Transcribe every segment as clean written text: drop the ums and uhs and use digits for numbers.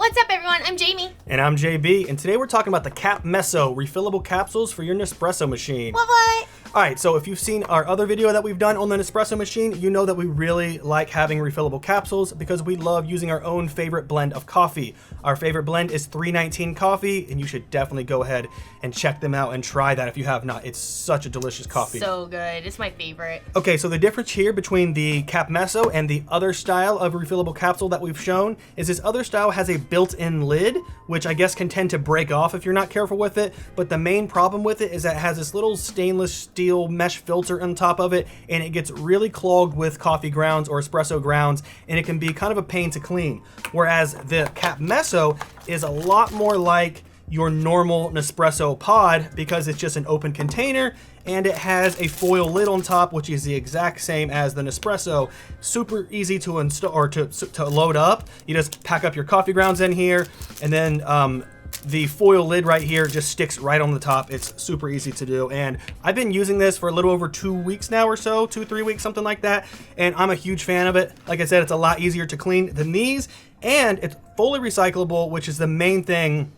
What's up, everyone? I'm Jamie. And I'm JB, and today we're talking about the Capmesso Refillable Capsules for your Nespresso machine. What? Alright, so if you've seen our other video that we've done on the Nespresso machine, you know that we really like having refillable capsules because we love using our own favorite blend of coffee. Our favorite blend is 319 coffee, and you should definitely go ahead and check them out and try that if you have not. It's such a delicious coffee. So good. It's my favorite. Okay, so the difference here between the Capmesso and the other style of refillable capsule that we've shown is this other style has a built-in lid, which I guess can tend to break off if you're not careful with it, but the main problem with it is that it has this little stainless steel mesh filter on top of it, and it gets really clogged with coffee grounds or espresso grounds, and it can be kind of a pain to clean. Whereas the Capmesso is a lot more like your normal Nespresso pod because it's just an open container and it has a foil lid on top, which is the exact same as the Nespresso. Super easy to install or to load up. You just pack up your coffee grounds in here, and then the foil lid right here just sticks right on the top. It's super easy to do, and I've been using this for a little over 2 weeks now or so, 2-3 weeks, something like that, and I'm a huge fan of it. Like I said, it's a lot easier to clean than these, and it's fully recyclable, which is the main thing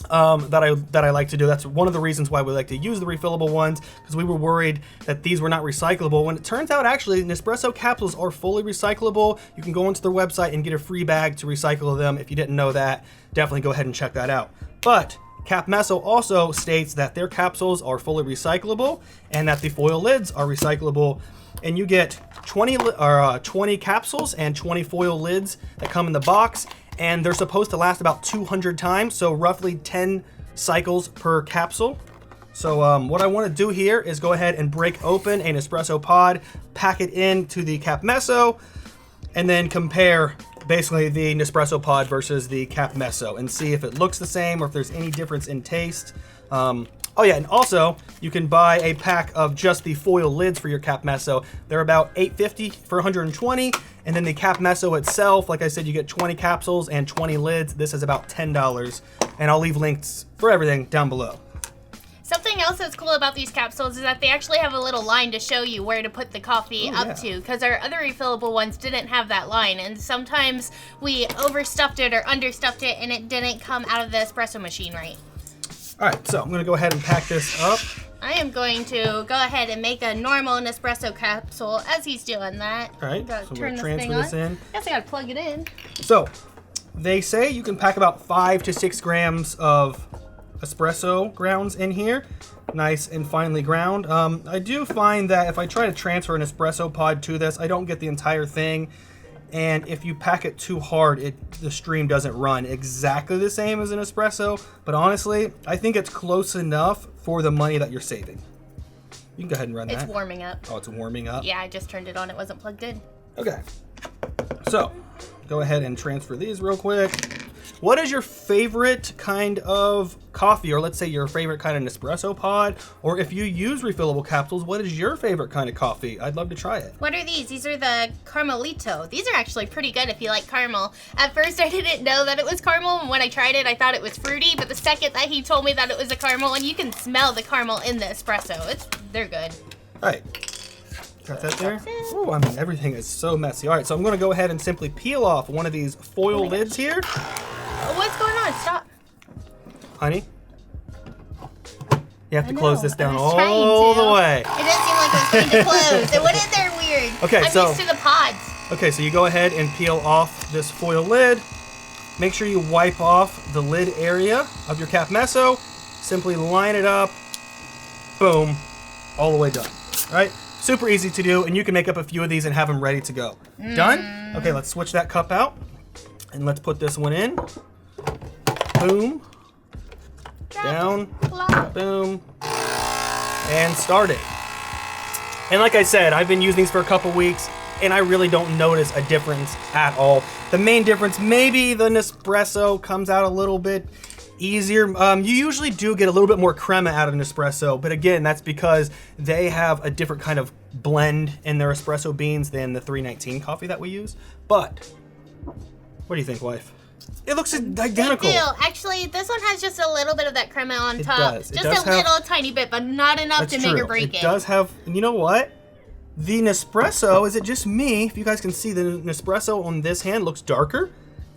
that I like to do. That's one of the reasons why we like to use the refillable ones, because we were worried that these were not recyclable, when it turns out actually Nespresso capsules are fully recyclable. You can go onto their website and get a free bag to recycle them. If you didn't know that, definitely go ahead and check that out. But Capmesso also states that their capsules are fully recyclable and that the foil lids are recyclable, and you get 20 capsules and 20 foil lids that come in the box, and they're supposed to last about 200 times, so roughly 10 cycles per capsule. So what I want to do here is go ahead and break open an espresso pod, pack it into the Capmesso, and then compare basically the Nespresso pod versus the Capmesso and see if it looks the same or if there's any difference in taste. Oh yeah, and also you can buy a pack of just the foil lids for your Capmesso. They're about $8.50 for 120, and then the Capmesso itself, like I said, you get 20 capsules and 20 lids. This is about $10, and I'll leave links for everything down below. Something else that's cool about these capsules is that they actually have a little line to show you where to put the coffee to, because our other refillable ones didn't have that line, and sometimes we overstuffed it or understuffed it and it didn't come out of the espresso machine right. All right, so I'm gonna go ahead and pack this up. I am going to go ahead and make a normal Nespresso capsule as he's doing that. All right, so we're gonna transfer this in. Guess I gotta plug it in. So, they say you can pack about 5 to 6 grams of espresso grounds in here, nice and finely ground. I do find that if I try to transfer an espresso pod to this, I don't get the entire thing, and if you pack it too hard, the stream doesn't run exactly the same as an espresso, but honestly, I think it's close enough for the money that you're saving. You can go ahead and run that. It's warming up. Oh, it's warming up? Yeah, I just turned it on. It wasn't plugged in. Okay. So, go ahead and transfer these real quick. What is your favorite kind of coffee, or let's say your favorite kind of Nespresso pod, or if you use refillable capsules, what is your favorite kind of coffee? I'd love to try it. What are these? These are the Caramelito. These are actually pretty good if you like caramel. At first I didn't know that it was caramel, and when I tried it I thought it was fruity, but the second that he told me that it was a caramel, and you can smell the caramel in the espresso, they're good. All right. Got that there? Oh, I mean, everything is so messy. All right, so I'm going to go ahead and simply peel off one of these foil lids here. What's going on? Stop. Honey, you have to close this down all the way. It didn't seem like it was going to close. It went in there weird. Okay, I'm used to the pods. Okay, so you go ahead and peel off this foil lid. Make sure you wipe off the lid area of your Capmesso. Simply line it up. Boom. All the way done. All right? Super easy to do, and you can make up a few of these and have them ready to go. Done? Okay, let's switch that cup out, and let's put this one in. Boom. Down. Boom. And start it. And like I said, I've been using these for a couple weeks, and I really don't notice a difference at all. The main difference, maybe the Nespresso comes out a little bit easier. You usually do get a little bit more crema out of Nespresso, but again, that's because they have a different kind of blend in their espresso beans than the 319 coffee that we use. But what do you think, wife? It looks identical. They do. Actually, this one has just a little bit of that crema on top. Does. Just a little tiny bit, but not enough to make or break it. It does have, and you know what? The Nespresso, is it just me? If you guys can see, the Nespresso on this hand looks darker.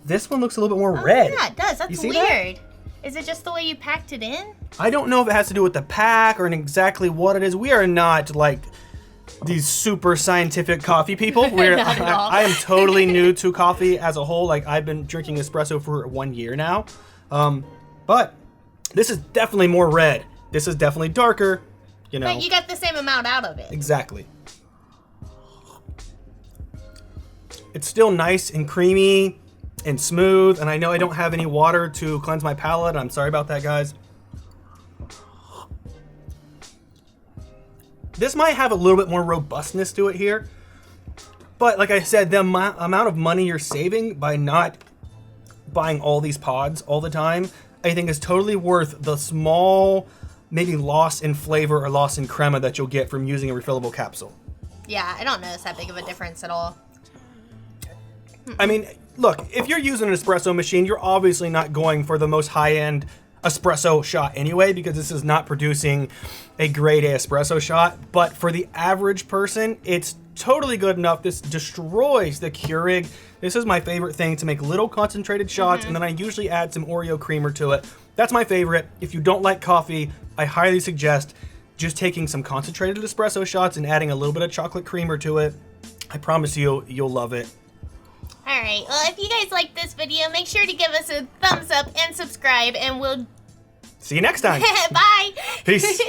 this one looks a little bit more red. Yeah, it does. That's You see weird. Is it just the way you packed it in? I don't know if it has to do with the pack or exactly what it is. We are not like these super scientific coffee people. Not at all. I am totally new to coffee as a whole. Like, I've been drinking espresso for 1 year now. But this is definitely more red. This is definitely darker, you know. But you got the same amount out of it. Exactly. It's still nice and creamy and smooth, and I know I don't have any water to cleanse my palate. I'm sorry about that, guys. This might have a little bit more robustness to it here, but like I said, the amount of money you're saving by not buying all these pods all the time, I think is totally worth the small, maybe loss in flavor or loss in crema that you'll get from using a refillable capsule. Yeah, I don't notice that big of a difference at all. I mean, look, if you're using an espresso machine, you're obviously not going for the most high-end espresso shot anyway, because this is not producing a grade A espresso shot. But for the average person, it's totally good enough. This destroys the Keurig. This is my favorite thing, to make little concentrated shots, and then I usually add some Oreo creamer to it. That's my favorite. If you don't like coffee, I highly suggest just taking some concentrated espresso shots and adding a little bit of chocolate creamer to it. I promise you, you'll love it. Alright, well, if you guys like this video, make sure to give us a thumbs up and subscribe, and we'll See you next time. Bye. Peace.